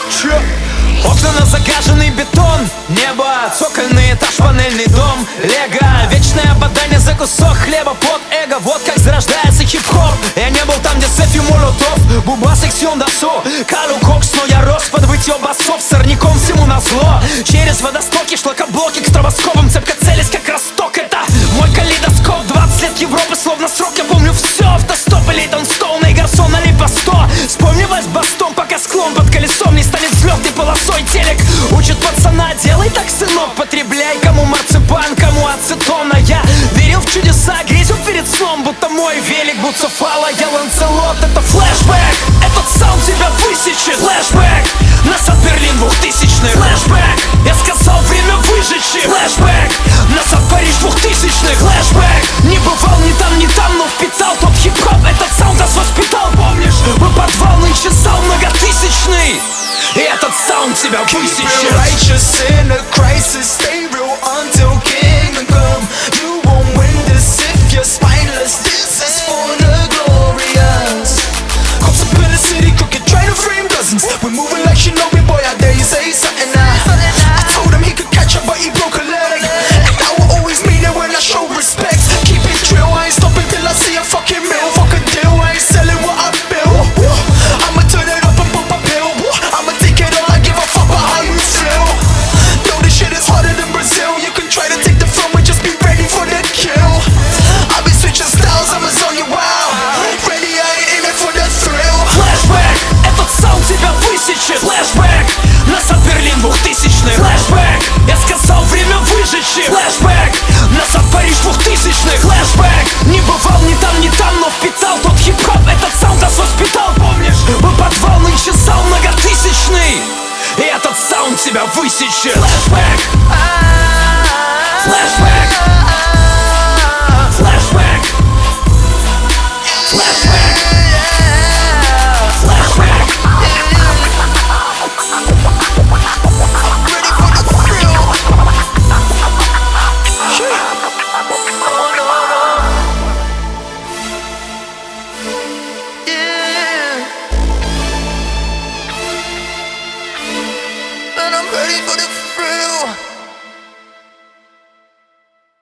Чё? Окна на загаженный бетон, небо, цокольный этаж, панельный дом, лего, вечное бадание за кусок хлеба под эго. Вот как зарождается хип-хоп. Я не был там, где Сефи Молотов, Буба, Сексион, Дасо, Калу, Кокс, но я рос под вытье басов, сорняком всему назло. Через водостоки, шлакоблоки к стробоскопам, цепко целясь, как росток. Это мой калейдоскоп, 20 лет Европы, словно срок. Я помню все, автостоп, Лейтон Стоун и Гарсон, али по 100. Вспомнилась бастом, пока склон под колесом не станет взлетной полосой. Телек учит пацана, делай так, сынок, потребляй. Кому марципан, кому ацетон. А я верил в чудеса, грезил перед сном, будто мой велик Буцефала. Я Ланцелот, это флешбэк. Этот саунд тебя высечет. Флешбэк, Насад Берлин 2000.